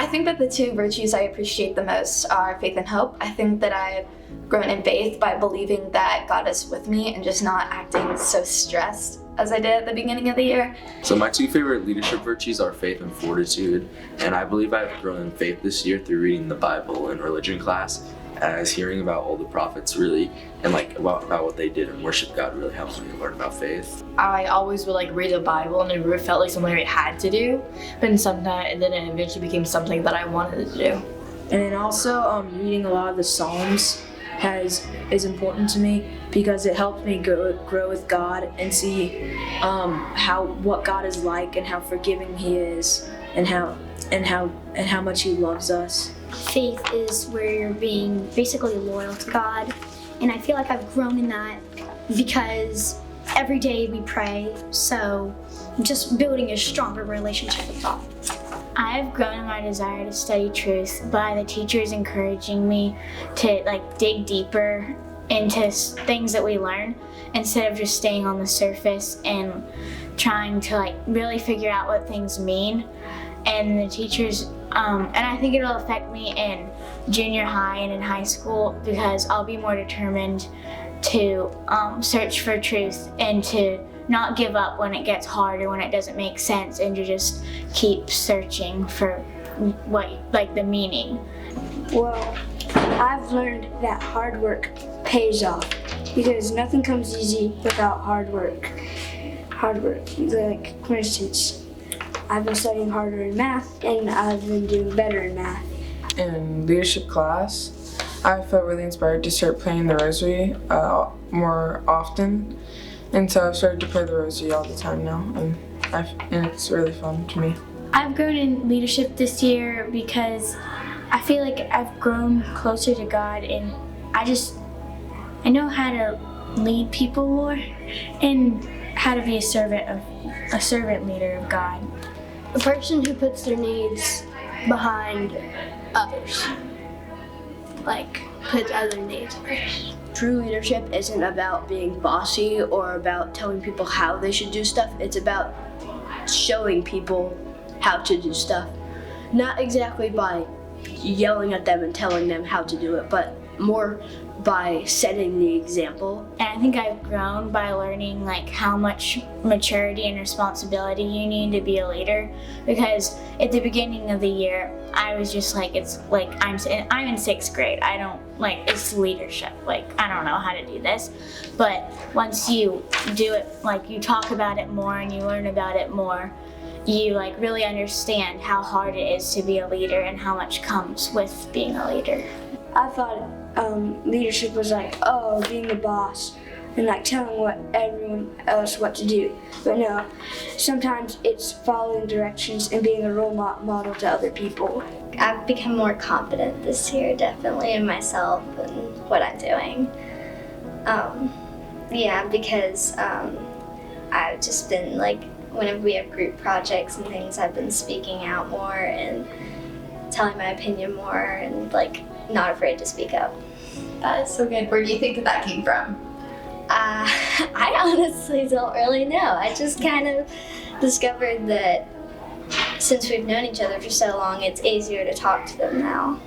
think that the two virtues I appreciate the most are faith and hope. I think that I've grown in faith by believing that God is with me and just not acting so stressed as I did at the beginning of the year. So my two favorite leadership virtues are faith and fortitude, and I believe I've grown in faith this year through reading the Bible in religion class, as hearing about all the prophets really, and about what they did and worship God really helps me learn about faith. I always would read the Bible, and it felt like something I had to do, but then it eventually became something that I wanted to do. And then also reading a lot of the Psalms is important to me because it helps me grow with God and see what God is like and how forgiving He is and how much He loves us. Faith is where you're being basically loyal to God, and I feel like I've grown in that because every day we pray, so just building a stronger relationship with God. I've grown in my desire to study truth by the teachers encouraging me to dig deeper into things that we learn instead of just staying on the surface and trying to really figure out what things mean. And the teachers, and I think it'll affect me in junior high and in high school because I'll be more determined to search for truth and to not give up when it gets hard or when it doesn't make sense, and to just keep searching for the meaning. Well, I've learned that hard work pays off because nothing comes easy without hard work. Like, for instance, I've been studying harder in math and I've been doing better in math. In leadership class, I felt really inspired to start praying the rosary more often. And so I've started to pray the rosary all the time now, and it's really fun to me. I've grown in leadership this year because I feel like I've grown closer to God, and I know how to lead people more and how to be a servant leader of God. A person who puts their needs behind others, puts other needs first. True leadership isn't about being bossy or about telling people how they should do stuff. It's about showing people how to do stuff. Not exactly by yelling at them and telling them how to do it, but more by setting the example. And I think I've grown by learning how much maturity and responsibility you need to be a leader, because at the beginning of the year I was just I'm in 6th grade. I don't it's leadership. I don't know how to do this. But once you do it, you talk about it more and you learn about it more, you really understand how hard it is to be a leader and how much comes with being a leader. I thought leadership was being the boss and telling everyone else what to do. But no, sometimes it's following directions and being a role model to other people. I've become more confident this year, definitely, in myself and what I'm doing. Because I've just been whenever we have group projects and things, I've been speaking out more and telling my opinion more and not afraid to speak up. That is so good. Where do you think that came from? I honestly don't really know. I just kind of discovered that since we've known each other for so long, it's easier to talk to them now.